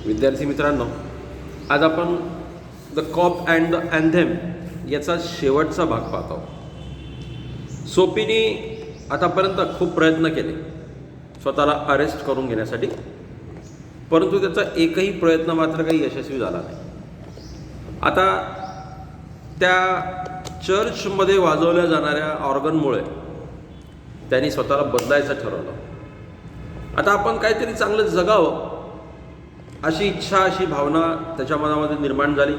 विद्यार्थी मित्रांनो, आज आपण the COP and the anthem याचा शेवटचा भाग पाहतो. सोपीने आतापर्यंत खूप प्रयत्न केले स्वतःला अरेस्ट करून घेण्यासाठी, परंतु त्याचा एकही प्रयत्न मात्र काही यशस्वी झाला नाही. आता त्या चर्चमध्ये वाजवल्या जाणाऱ्या ऑर्गनमुळे त्यांनी स्वतःला बदलायचं ठरवलं. आता आपण काहीतरी चांगलं जगावं अशी इच्छा, अशी भावना त्याच्या मनामध्ये निर्माण झाली.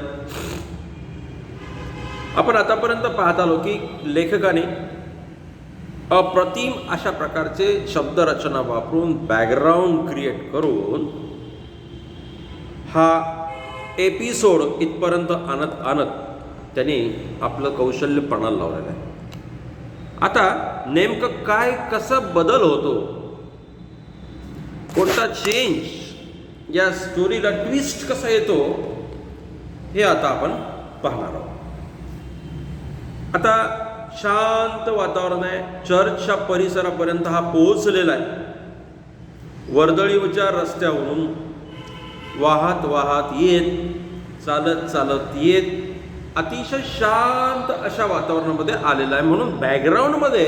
आपण आतापर्यंत पाहत आलो की लेखकाने अप्रतिम अशा प्रकारचे शब्दरचना वापरून बॅकग्राऊंड क्रिएट करून हा एपिसोड इथपर्यंत आणत त्यांनी आपलं कौशल्य पणाला लावलेलं आहे. आता नेमकं काय, कसा बदल होतो, कोणता चेंज, या स्टोरीला ट्विस्ट कसा येतो, हे आता आपण पाहणार आहोत. आता शांत वातावरण आहे. चर्चच्या परिसरापर्यंत हा पोहोचलेला आहे. वर्दळीच्या रस्त्यावरून वाहत वाहत येत, चालत चालत येत, अतिशय शांत अशा वातावरणामध्ये आलेला आहे. म्हणून बॅकग्राऊंडमध्ये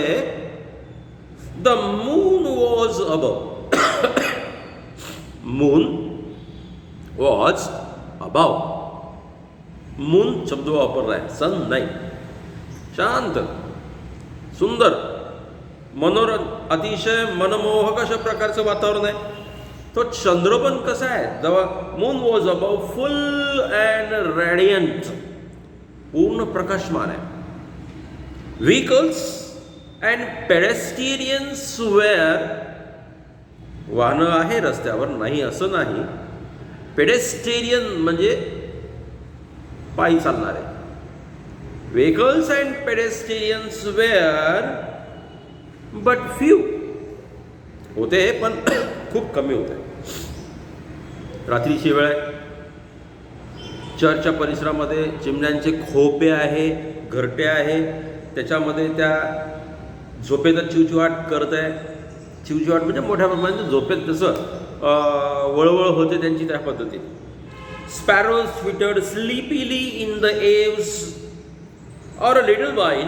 the moon was above, moon was above. Moon शब्द वापरला आहे, सन नाही. शांत, सुंदर, अतिशय मनमोहक अशा प्रकारचं वातावरण आहे. तो चंद्र पण कसा आहे, जेव्हा moon was above, full and radiant, पूर्ण प्रकाशमान आहे. व्हेकल्स अँड पेडेस्ट्रियन्स वेअर, वाहनं आहे रस्त्यावर, नाही असं नाही. पेडेस्ट्रियन म्हणजे पायी चालणारे. Vehicles and pedestrians were but few, होते पण खूप कमी होते. रात्रीची वेळ आहे. चर्चच्या परिसरामध्ये चिमण्यांचे खोपे आहे, घरटे आहे. त्याच्यामध्ये त्या झोपेचा चिवचिवाट करत आहे. चिवचिवाट म्हणजे मोठ्या प्रमाणात झोपेत जसं वळवळ होते त्यांची, त्या पद्धतीने. Sparrows twittered sleepily in the eaves or a little while,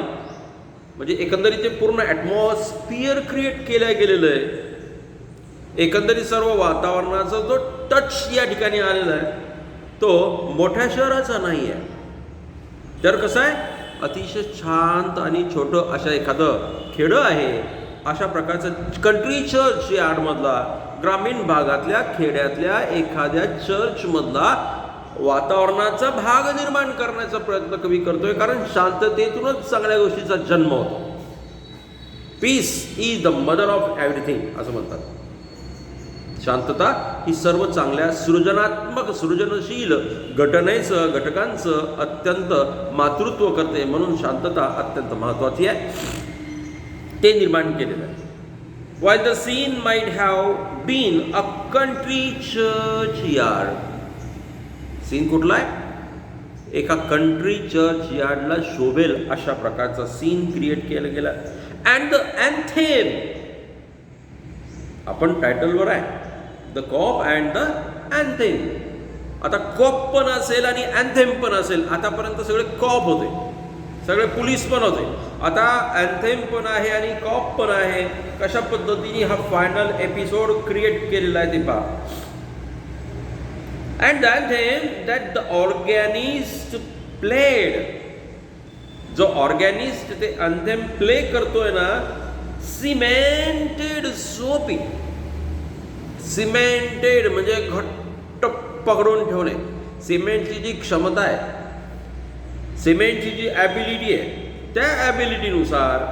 म्हणजे एकंदरीत ते पूर्ण ॲटमॉस्फिअर क्रिएट केलं गेलेलं आहे. एकंदरीत सर्व वातावरणाचा जो टच या ठिकाणी आलेला आहे तो मोठ्या शहराचा नाही आहे, तर कसं आहे, अतिशय शांत आणि छोटं अशा एखादं खेडं आहे, अशा प्रकारचं कंट्री चर्च यार्डमधला, ग्रामीण भागातल्या खेड्यातल्या एखाद्या चर्चमधला वातावरणाचा भाग निर्माण करण्याचा प्रयत्न कवी करतोय. कारण शांततेतूनच चांगल्या गोष्टीचा जन्म होतो. Peace is the mother of everything असं म्हणतात. शांतता ही सर्व चांगल्या सृजनात्मक, सृजनशील घटकांचं अत्यंत मातृत्व करते. म्हणून शांतता अत्यंत महत्त्वाची आहे. ते निर्माण केलेलं आहे. While the scene might have been a country church yard, scene कुठला आहे, एका कंट्री चर्च यार्डला शोभेल अशा प्रकारचा सीन क्रिएट केला गेला. अँड द अँथेम, आपण टायटलवर आहे, the COP and the anthem. आता कॉप पण असेल आणि अँथेम पण असेल. आतापर्यंत सगळे कॉप होते, सगळे पोलीस पण होते. आता अँथेम पण आहे आणि कॉप पण आहे. कशा पद्धतीने हा फायनल एपिसोड क्रिएट केलेला आहे ते पहा. And the anthem that the organist played, जो ऑर्गॅनिस्ट ते अँथेम प्ले करतोय ना, सिमेंटेड सोपी. सिमेंटेड म्हणजे घट्ट पकडून ठेवणे. सिमेंटची जी क्षमता आहे, सिमेंटची जी ॲबिलिटी आहे, त्या ॲबिलिटीनुसार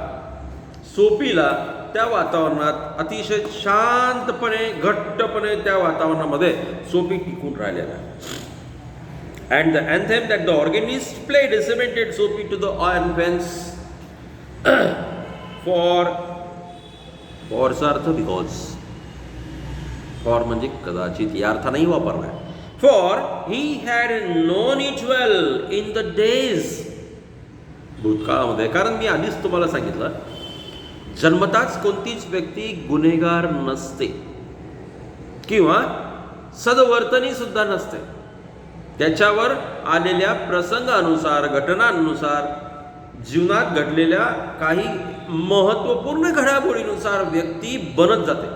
सोपीला त्या वातावरणात अतिशय शांतपणे, घट्टपणे त्या वातावरणामध्ये सोपी टिकून राहिलेला आहे. And the anthem that the organist played cemented Soapy to the organs फॉरचा अर्थ बिकॉज, फॉर म्हणजे कदाचित या अर्थ नाही वापरला आहे. For he had known it well in the days, भूतकाळामध्ये. कारण मी आधीच तुम्हाला सांगितलं, जन्मताच कोणतीच व्यक्ती गुन्हेगार नसते किंवा सद्वर्तनी सुद्धा नसते. त्याच्यावर आलेल्या प्रसंगानुसार, घटनांनुसार, जीवनात घडलेल्या काही महत्त्वपूर्ण घडामोडीनुसार व्यक्ती बनत जाते.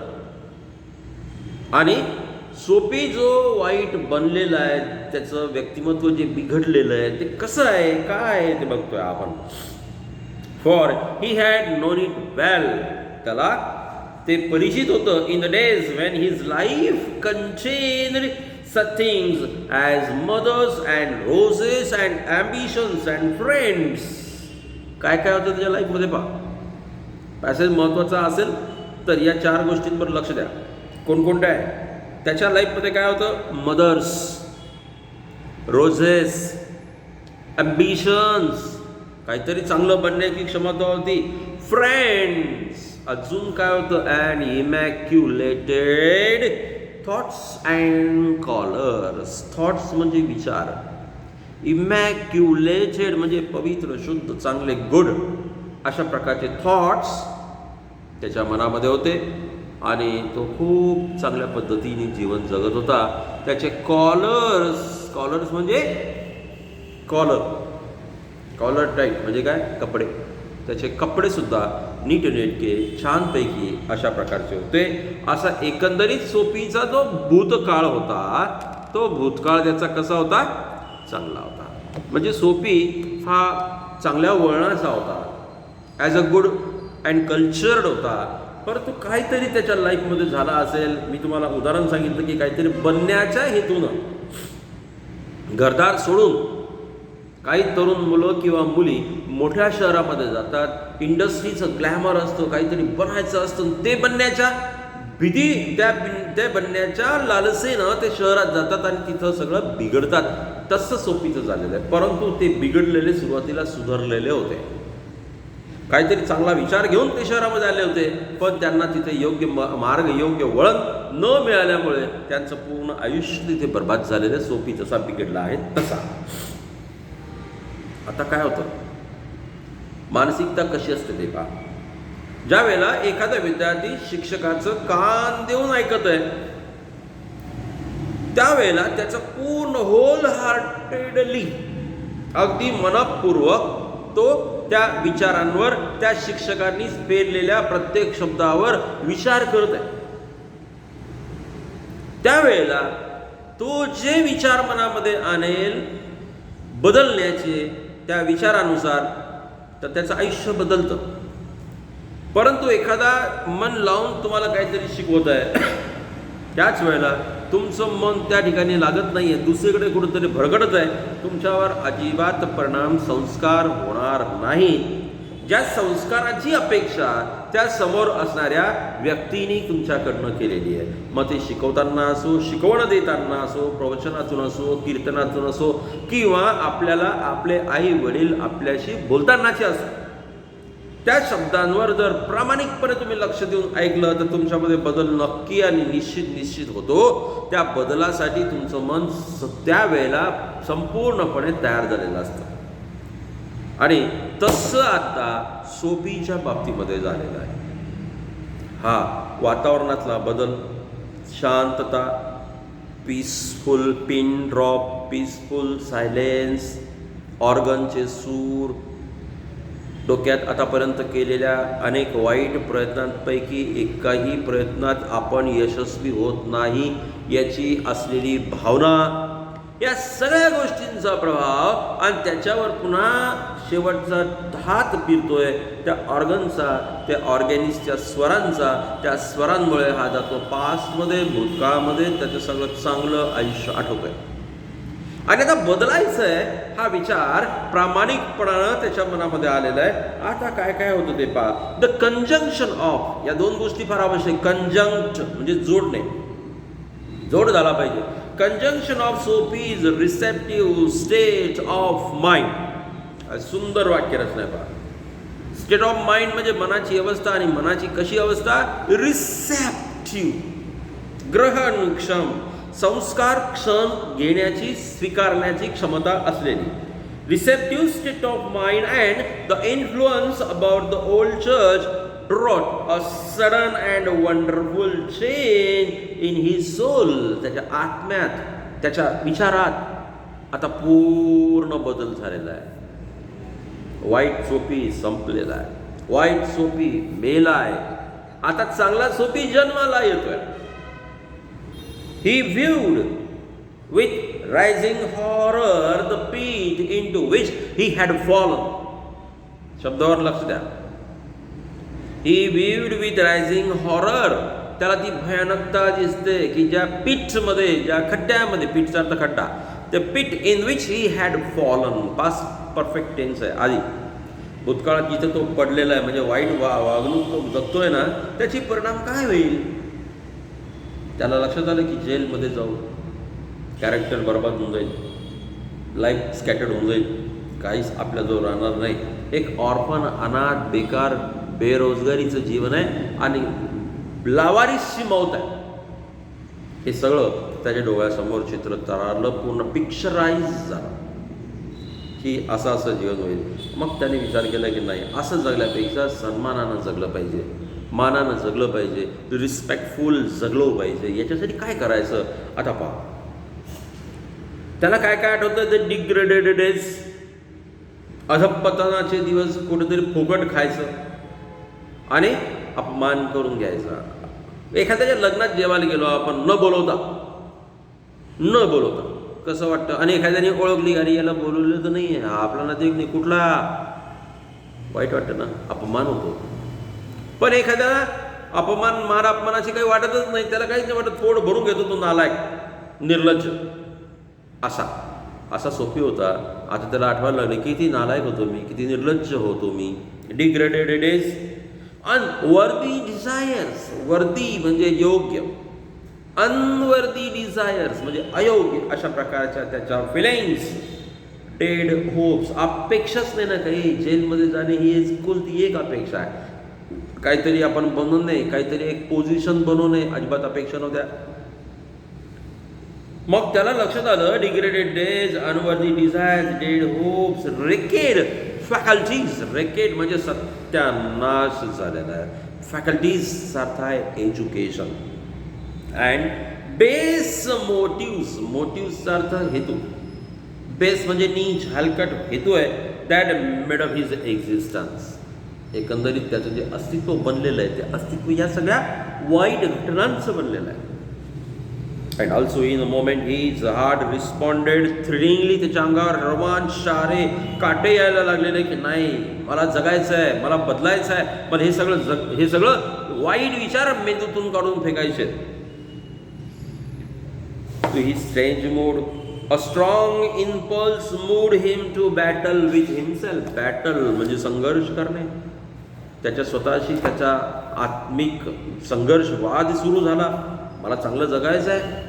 आणि सोपी जो वाईट बनलेला आहे, त्याचं व्यक्तिमत्व जे बिघडलेलं आहे ते कसं आहे, काय आहे ते बघतोय आपण. For he had known it well, त्याला ते परिचित होतं. In the days when his life contained such things as mothers and roses and ambitions and friends. काय काय होतं त्याच्या लाईफमध्ये पहा. पॅसेज महत्त्वाचा असेल तर या 4 गोष्टींवर लक्ष द्या. कोणकोणत्या आहे त्याच्या लाईफमध्ये? काय होतं? मदर्स, रोजेस, ॲम्बिशन्स, काहीतरी चांगलं बनण्याची क्षमता होती. फ्रेंड्स, अजून काय होतं? And immaculated thoughts and collars. Thoughts म्हणजे विचार, इमॅक्युलेटेड म्हणजे पवित्र, शुद्ध, चांगले, गुड, अशा प्रकारचे थॉट्स त्याच्या मनामध्ये होते. आणि तो खूप चांगल्या पद्धतीने जीवन जगत होता. त्याचे कॉलर्स म्हणजे कॉलर टाईप म्हणजे काय? कपडे. त्याचे कपडे सुद्धा नीटनेटके, छानपैकी अशा प्रकारचे होते. असा एकंदरीत सोफीचा जो भूतकाळ होता, तो भूतकाळ त्याचा कसा होता? चांगला होता. म्हणजे सोफी हा चांगल्या वळणाचा होता, as a good and cultured होता. परंतु काहीतरी त्याच्या लाईफमध्ये झाला असेल. मी तुम्हाला उदाहरण सांगितलं की काहीतरी बनण्याच्या हेतूनं घरदार सोडून काही तरुण मुलं किंवा मुली मोठ्या शहरामध्ये जातात. इंडस्ट्रीचं ग्लॅमर असतं, काहीतरी बनायचं असतं, ते बनण्याच्या भीती, त्या बनण्याच्या लालसेनं ते शहरात जातात आणि तिथं सगळं बिघडतात. तसं सोफीचं झालेलं आहे. परंतु ते बिघडलेले सुरुवातीला सुधारलेले होते. काहीतरी चांगला विचार घेऊन ते शहरामध्ये आले होते, पण त्यांना तिथे योग्य मार्ग, योग्य वळण न मिळाल्यामुळे त्यांचं पूर्ण आयुष्य तिथे बर्बाद झालेलं. सोफी जसा बिघडला आहे तसा. आता काय होतं? मानसिकता कशी असते ते पहा. ज्या वेळेला एखादा विद्यार्थी शिक्षकाचं कान देऊन ऐकत आहे, त्यावेळेला त्याचं पूर्ण होल हार्टेडली, अगदी मनपूर्वक तो त्या विचारांवर, त्या शिक्षकांनी पेरलेल्या प्रत्येक शब्दावर विचार करत आहे. त्यावेळेला तो जे विचार मनामध्ये आणेल बदलण्याचे, त्या विचारानुसार, तर त्याचं आयुष्य बदलतं. परंतु एखादा मन लावून तुम्हाला काहीतरी शिकवत आहे, त्याच वेळेला तुमचं मन त्या ठिकाणी लागत नाही आहे, दुसरीकडे कुठंतरी भरकटत आहे, तुमच्यावर अजिबात परिणाम, संस्कार होणार नाही. ज्या संस्काराची अपेक्षा त्या समोर असणाऱ्या व्यक्तीने तुमच्याकडनं केलेली आहे. मग ते शिकवताना असो, शिकवण देताना असो, प्रवचनातून असो, कीर्तनातून असो, किंवा आपल्याला आपले आई वडील आपल्याशी बोलतानाचे असो, त्या शब्दांवर जर प्रामाणिकपणे तुम्ही लक्ष देऊन ऐकलं तर तुमच्यामध्ये बदल नक्की आणि निश्चित होतो. त्या बदलासाठी तुमचं मन त्यावेळेला संपूर्णपणे तयार झालेलं असतं. आणि तसं आता सोफीच्या बाबतीमध्ये झालेलं आहे. हा वातावरणातला बदल, शांतता, peaceful pin drop, peaceful silence, ऑर्गनचे सूर, डोक्यात आतापर्यंत केलेल्या अनेक वाईट प्रयत्नांपैकी एकाही प्रयत्नात आपण यशस्वी होत नाही याची असलेली भावना, या सगळ्या गोष्टींचा प्रभाव, आणि त्याच्यावर पुन्हा शेवटचा हात फिरतोय त्या ऑर्गनचा, त्या ऑर्गॅनिक्सच्या स्वरांचा. त्या स्वरांमुळे हा जातो पास्टमध्ये, भूतकाळामध्ये, त्याचं सगळं चांगलं आयुष्य आठवतंय. आणि आता बदलायचं आहे हा विचार प्रामाणिकपणानं त्याच्या मनामध्ये आलेला आहे. आता काय काय होतं ते पहा. द कंजंक्शन ऑफ, या 2 गोष्टी फार आवश्यक. कंजंक्ट म्हणजे जोडणे, जोड झाला पाहिजे. Conjunction of sophies receptive state of mind. सुंदर वाक्यरचना आहे पहा. स्टेट ऑफ माइंड म्हणजे मनाची अवस्था, आणि मनाची कशी अवस्था? रिसेप्टिव्ह, ग्रहणक्षम, संस्कार क्षण घेण्याची, स्वीकारण्याची क्षमता असलेली. Receptive state of mind and the influence about the old church wrought a sudden and wonderful change in his soul. त्याच्या आत्म्यात, त्याच्या विचारात आता पूर्ण बदल झालेला आहे. वाईट सोपी संपलेला आहे, वाईट सोपी मेला आहे, आता चांगला सोपी जन्माला येतोय. He viewed with rising horror the pit into which he had fallen. शब्दावर लक्ष द्या. He viewed with rising horror. त्याला ती भयानकता दिसते की ज्या पिटमध्ये, ज्या खड्ड्यामध्ये, पिटचा अर्थ खड्डा, the pit in which he had fallen. Past perfect tense आहे आधी. भूतकाळात जिथे तो पडलेला आहे, म्हणजे वाईट वागणूक तो जगतोय ना, त्याची परिणाम काय होईल. त्याला लक्षात आलं की जेलमध्ये जाऊन कॅरेक्टर बर्बाद होऊन जाईल, लाईफ स्कॅटर्ड होऊन जाईल, काहीच आपल्याजवळ राहणार नाही. एक ऑर्फन, अनाथ, बेकार, बेरोजगारीचं जीवन आहे आणि लावारिसची मौत आहे. हे सगळं त्याच्या डोळ्यासमोर चित्र तरळलं, पूर्ण पिक्चराईज झालं की असं जीवन होईल. मग त्याने विचार केला की नाही, असं जगल्यापेक्षा सन्मानानं जगलं पाहिजे, मानानं जगलं पाहिजे, रिस्पेक्टफुल जगलं पाहिजे. याच्यासाठी काय करायचं. आता पहा, त्याला काय काय आठवतं. ते डिग्रेडेड डेज, अधपतनाचे दिवस, कुठेतरी फुकट खायचं आणि अपमान करून घ्यायचा. एखाद्याच्या लग्नात जेवायला गेलो आपण, न बोलवता कसं वाटतं. आणि एखाद्याने ओळखली, अरे याला बोलवलं तर नाही आहे, आपला नातेवाईक नाही, कुठला, वाईट वाटतं ना, अपमान होतो. पण एखाद्याला अपमान, मार अपमानाची काही वाटतच नाही, त्याला काहीच नाही वाटत, पोट भरून घेतो तो नालायक, निर्लज्ज. असा सोपी होता. आता त्याला आठवायला लागले किती नालायक होतो मी, किती निर्लज्ज होतो मी. Degraded days, unworthy desires. Worthy म्हणजे योग्य, अनवर्दी डिझायर्स म्हणजे अयोग्य. अशा प्रकारच्या त्याच्या फिलिंग्स. डेड होप्स, अपेक्षाच नाही ना काही. जेलमध्ये जाणे ही कोणती एक अपेक्षा आहे. काहीतरी आपण बनवणे, काहीतरी एक पोझिशन बनवणे, अजिबात अपेक्षा नव्हत्या. मग त्याला लक्षात आलं, degraded days, unworthy desires, dead hopes, wrecked faculties. Wrecked म्हणजे सत्यानाश झालेला आहे. फॅकल्टीज अर्थ आहे एज्युकेशन. And base motives. मोटिव्सचा अर्थ हेतू. बेस म्हणजे नीच, हलकट हेतू आहे. That made of his existence. एकंदरीत त्याचं जे अस्तित्व बनलेलं आहे, ते अस्तित्व या सगळ्या वाईट घटनांचं बनलेलं आहे. And also in a moment his heart responded thrillingly. त्याच्या अंगावर रोमांच, शारे, काटे यायला लागलेले की नाही, मला जगायचं आहे, मला बदलायचं आहे, पण हे सगळं वाईट विचार मेंदूतून काढून फेकायचे. To his strange mood, a strong impulse moved him to battle with himself. Battle म्हणजे संघर्ष करणे, त्याच्या स्वतःशी त्याचा आत्मिक संघर्ष, वाद सुरू झाला. मला चांगलं जगायचं आहे,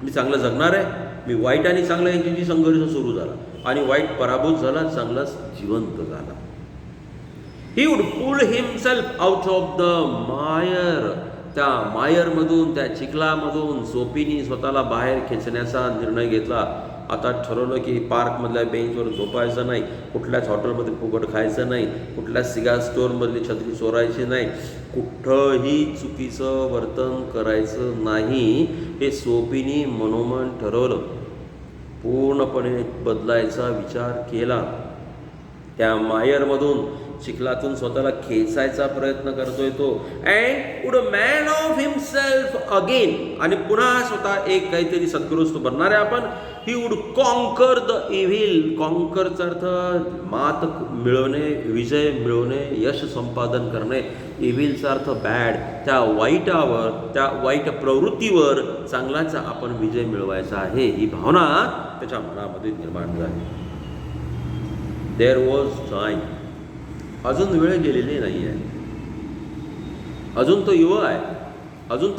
मी चांगलं जगणार आहे, मी वाईट आणि चांगलं यांच्याशी संघर्ष सुरू झाला आणि वाईट पराभूत झाला, चांगला जिवंत झाला. He would pull himself out of the mire. त्या मायरमधून, त्या चिखलामधून सोपीनी स्वतःला बाहेर खेचण्याचा निर्णय घेतला. आता ठरवलं की पार्कमधल्या बेंचवर झोपायचं नाही, कुठल्याच हॉटेलमध्ये फुकट खायचं नाही, कुठल्याच सिगार स्टोअरमधली छत्री चोरायची नाही, कुठंही चुकीचं वर्तन करायचं नाही. हे सोपीनी मनोमन ठरवलं. पूर्णपणे बदलायचा विचार केला. त्या मायरमधून, चिखलातून स्वतःला खेचायचा प्रयत्न करतोय तो. And would man of himself again. आणि पुन्हा स्वतः एक काहीतरी सद्गुरुस्त बनणारे आपण. He would conquer the evil. कॉन्करचा अर्थ मात मिळवणे, विजय मिळवणे, यश संपादन करणे. इव्हिलचा अर्थ बॅड. त्या वाईटावर, त्या वाईट प्रवृत्तीवर चांगलाचा आपण विजय मिळवायचा आहे, ही भावना त्याच्या मनामध्ये निर्माण झाली. There was time. अजून वेळ गेलेली नाही आहे. अजून तो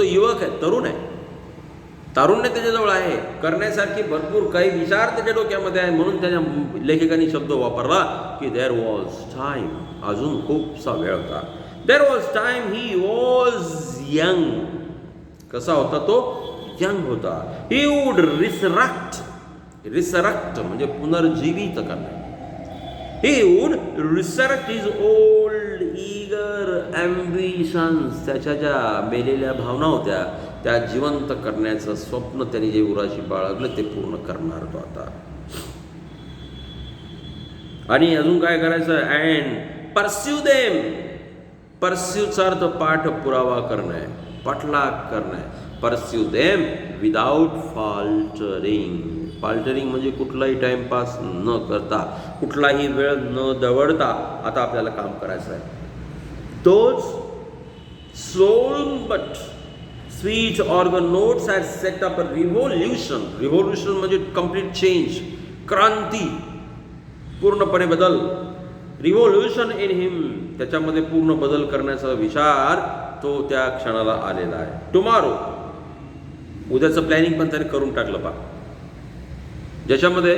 युवक आहे, तरुण आहे. तारुण्य त्याच्याजवळ आहे, करण्यासारखी भरपूर काही विचार त्याच्या डोक्यामध्ये आहे. म्हणून त्याच्या लेखकांनी शब्द वापरला की देअर वॉज टाईम. अजून खूपसा वेळ होता. There was time. He was young. कसा होता तो? यंग होता. He would रिसरक्ट. रिसरक्ट म्हणजे पुनर्जीवित करणे. He would resurrect his old eager ambitions. त्याच्या ज्या मेलेल्या भावना होत्या त्या जिवंत करण्याचं स्वप्न त्याने जे उराशी बाळगलं ते पूर्ण करणार तो आता. आणि अजून काय करायचं? And pursue them. परस्यूचा अर्थ पाठ पुरावा करणं आहे, पाठलाग करणं आहे. Pursue them without faltering. Faltering म्हणजे कुठलाही टाइमपास न करता, कुठलाही वेळ न दवडता आता आपल्याला काम करायचं आहे. तोच soul but sweet organ notes had set up a revolution. Revolution म्हणजे कम्प्लीट चेंज, क्रांती, पूर्णपणे बदल. रिव्होल्युशन इन हिम, त्याच्यामध्ये पूर्ण बदल करण्याचा विचार तो त्या क्षणाला आलेला आहे. टुमारो, उद्याचं प्लॅनिंग पण त्याने करून टाकलं पा. ज्याच्यामध्ये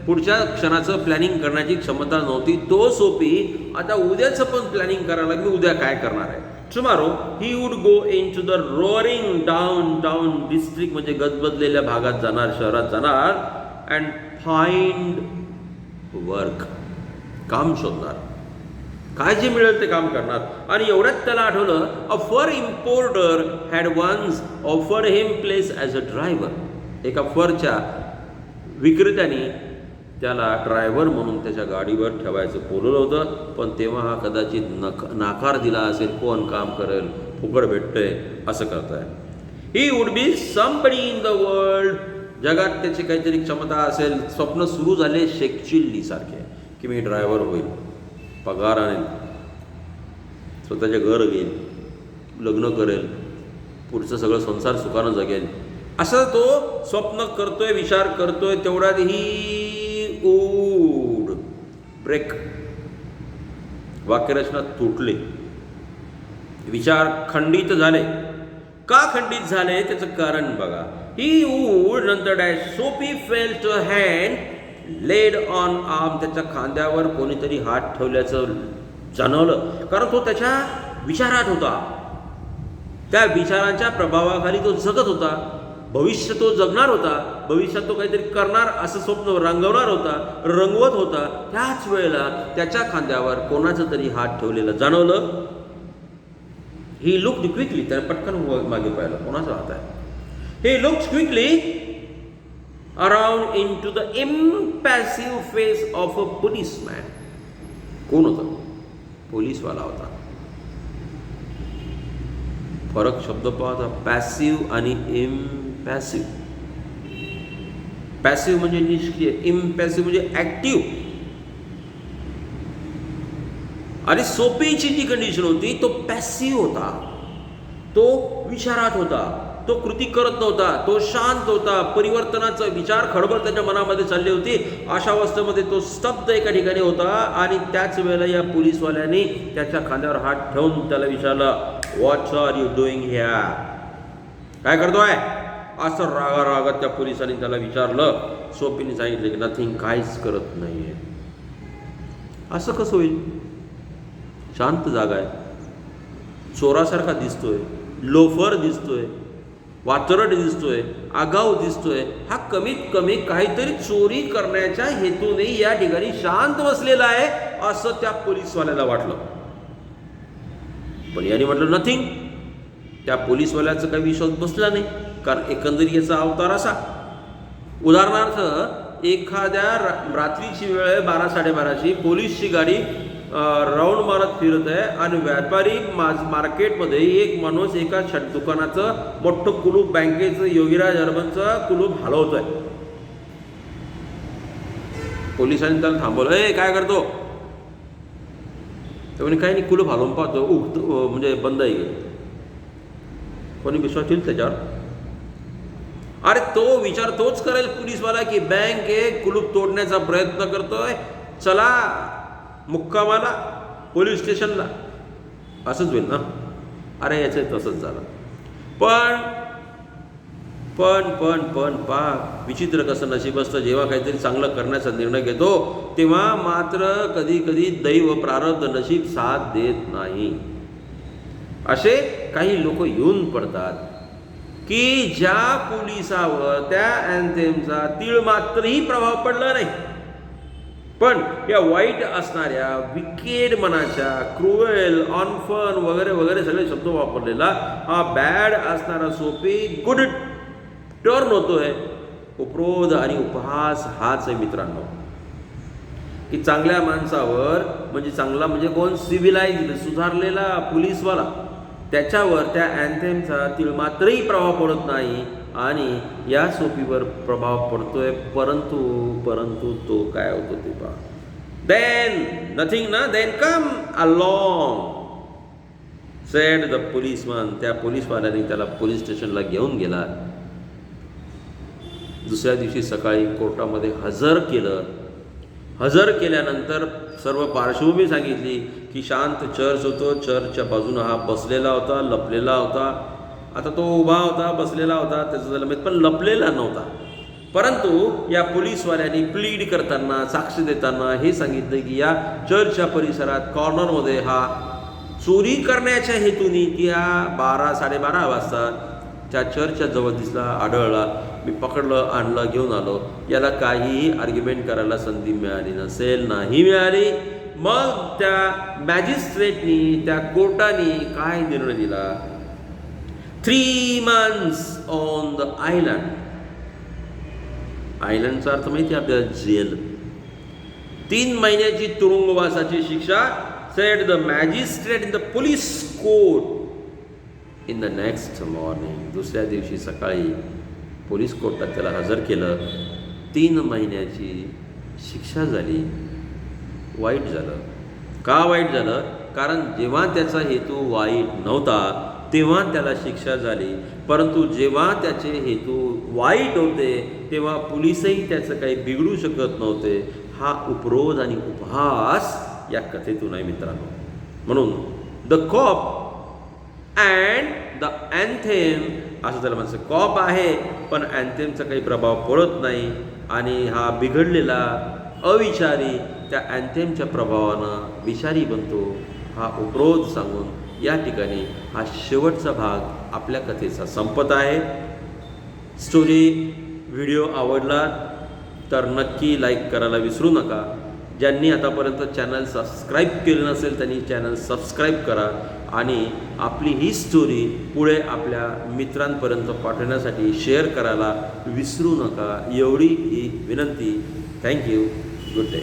पुढच्या क्षणाचं प्लॅनिंग करण्याची क्षमता नव्हती तो सोपी आता उद्याचं पण प्लॅनिंग करायला लागली. उद्या काय करणार आहे? Tomorrow he would go in to the roaring down district, म्हणजे गजबजलेल्या भागात जाणार, शहरात जाणार. अँड फाइंड वर्क, काम शोधणार, काय जे मिळेल ते काम करणार. आणि एवढ्यात त्याला आठवलं, a fur importer had once offered him place as a driver. एका फरच्या विक्रेत्याने त्याला ड्रायव्हर म्हणून त्याच्या गाडीवर ठेवायचं बोलवलं होतं, पण तेव्हा हा कदाचित नाकार दिला असेल. कोण काम करेल, फुकट भेटतंय असं करताय. He would be somebody in the world, जगात त्याची काहीतरी क्षमता असेल. स्वप्न सुरू झाले शेख चिल्ली सारखे, की मी ड्रायव्हर होईल, पगार आणेल, स्वतःचे घर घेईल, लग्न करेल, पुढचं सगळं संसार सुखानं जगेल, असं तो स्वप्न करतोय, विचार करतोय. तेवढ्यात ही ऊड ब्रेक, वाक्यरचना तुटली, विचार खंडित झाले. का खंडित झाले त्याचं कारण बघा. ही ऊड नंतर dash soapy fell to hand laid on arm, त्याच्या खांद्यावर कोणीतरी हात ठेवल्याचं जाणवलं. कारण तो त्याच्या विचारात होता, त्या विचारांच्या प्रभावाखाली तो जगत होता. भविष्य तो जगणार होता, भविष्यात तो काहीतरी करणार असं स्वप्न रंगवणार होता, रंगवत होता. त्याच वेळेला त्याच्या खांद्यावर कोणाचं तरी हात ठेवलेलं जाणवलं. ही लुक्ड क्विकली, त्याने पटकन मागे पाहिलं, कोणाचा हात आहे. He looked quickly around in to the impassive face of a policeman. कोण होता? पोलीसवाला होता. फरक शब्द पाहता, पॅसिव्ह आणि इम्पॅसिव्ह. पॅसिव्ह म्हणजे निष्क्रिय, इम्पॅसिव्ह म्हणजे ऍक्टिव्ह. आणि सोपीची जी कंडिशन होती तो पॅसिव्ह होता, तो विचारात होता, तो कृती करत नव्हता, तो शांत होता. परिवर्तनाचा विचार खडबड त्याच्या मनामध्ये चालली होती. अशावस्थेमध्ये तो स्तब्ध एका ठिकाणी होता. आणि त्याच वेळेला या पोलीसवाल्याने त्याच्या खांद्यावर हात ठेवून त्याला विचारलं, what are you doing here? काय करतोय? असं रागारागात त्या पोलिसांनी त्याला विचारलं. सोपीने सांगितलं की नथिंग, काहीच करत नाहीये. असं कसं होईल? शांत जागा आहे, चोरासारखा दिसतोय, लोफर दिसतोय, वातरट दिसतोय, आगाऊ दिसतोय. हा कमीत कमी काहीतरी चोरी करण्याच्या हेतूने या ठिकाणी शांत बसलेला आहे असं त्या पोलीसवाल्याला वाटलं. पण याने म्हटलं नथिंग. त्या पोलीसवाल्याचा काही विश्वास बसला नाही, कारण एकंदरीत याचा अवतार असा. उदाहरणार्थ एखाद्या रात्रीची वेळ 12-12:30ची, पोलीसची गाडी राऊंड मारत फिरत आहे आणि व्यापारी मार्केटमध्ये एक माणूस एका दुकानाचं मोठं कुलूप, बँकेचं, योगीराज अर्बनचं कुलूप हलवतोय. पोलिसांनी त्याला थांबवलं. काय करतो? तर म्हणे काही नाही, कुलूप हलवून पाहतो, म्हणजे बंद आहे. कोणी विश्वास ठेवला त्याच्यावर? अरे तो विचार तोच करेल पोलीसवाला की बँक आहे, कुलूप तोडण्याचा प्रयत्न करतोय, चला मुक्कामाला, पोलीस स्टेशनला. असंच होईल ना? अरे याचं तसंच झालं. पण पा विचित्र कसं नशीब असतं. जेव्हा काहीतरी चांगलं करण्याचा निर्णय घेतो तेव्हा मात्र कधी कधी दैव, प्रारब्ध, नशीब साथ देत नाही. असे काही लोक येऊन पडतात की ज्या पोलिसावर त्या अँथेमचा तीळ मात्रही प्रभाव पडला नाही. पण या वाईट असणाऱ्या विकेड मनाच्या क्रुएल ऑनफन वगैरे वगैरे सगळे शब्द वापरलेला हा बॅड असणारा सोपी गुड टर्न होतोय. उपरोध आणि उपहास हाच आहे मित्रांनो, की चांगल्या माणसावर म्हणजे चांगला म्हणजे कोण, सिव्हिलाइज्ड सुधारलेला पोलीसवाला, त्याच्यावर त्या अँथेमचा तिळमात्रही प्रभाव पडत नाही आणि या सोपीवर प्रभाव पडतोय. परंतु तो काय होतो ते पहा. देन नथिंग ना, then come along said the policeman. त्या पोलीसवाल्याने त्याला पोलीस स्टेशनला घेऊन गेला. दुसऱ्या दिवशी सकाळी कोर्टामध्ये हजर केलं. हजर केल्यानंतर सर्व पार्श्वभूमी सांगितली की शांत चर्च होतो, चर्चच्या बाजूनं हा बसलेला होता, लपलेला होता. आता तो उभा होता, बसलेला होता, त्याचं झालं माहीत, पण लपलेला नव्हता. परंतु या पोलीसवाल्यांनी प्लीड करताना, साक्ष देताना हे सांगितलं की या चर्चच्या परिसरात कॉर्नरमध्ये हा चोरी करण्याच्या हेतूने की हा 12-12:30 वाजता त्या चर्चच्या जवळ दिसला, आढळला. मी पकडलं, आणलं, घेऊन आलो. याला काहीही आर्ग्युमेंट करायला संधी मिळाली नसेल, नाही मिळाली. मग त्या मॅजिस्ट्रेटनी, त्या कोर्टाने काय निर्णय दिला, 3 months ऑन द आयलंड. आयलंडचा अर्थ माहिती आहे आपल्याला, जेल. 3 महिन्याची तुरुंगवासाची शिक्षा, sed the magistrate in the police court in the next morning. दुसऱ्या दिवशी सकाळी पोलीस कोर्टात त्याला हजर केलं. 3 महिन्याची शिक्षा झाली. वाईट झालं. का वाईट झालं? कारण जेव्हा त्याचा हेतू वाईट नव्हता तेव्हा त्याला शिक्षा झाली. परंतु जेव्हा त्याचे हेतू वाईट होते तेव्हा पोलीसही त्याचं काही बिघडू शकत नव्हते. हा उपरोध आणि उपहास या कथेतून आहे मित्रांनो. म्हणून the COP and the anthem असं त्याला म्हणतं. कॉप आहे पण अँथेमचा काही प्रभाव पडत नाही आणि हा बिघडलेला अविचारी त्या अँथेमच्या प्रभावानं विचारी बनतो. हा उपरोध सांगून या ठिकाणी हा शेवटचा भाग आपल्या कथेचा संपत आहे. स्टोरी व्हिडिओ आवडला तर नक्की लाईक करायला विसरू नका. ज्यांनी आतापर्यंत चॅनल सबस्क्राईब केलं नसेल त्यांनी चॅनल सबस्क्राईब करा आणि आपली ही स्टोरी पुढे आपल्या मित्रांपर्यंत पाठवण्यासाठी शेअर करायला विसरू नका. एवढी ही विनंती. थँक्यू. Good day.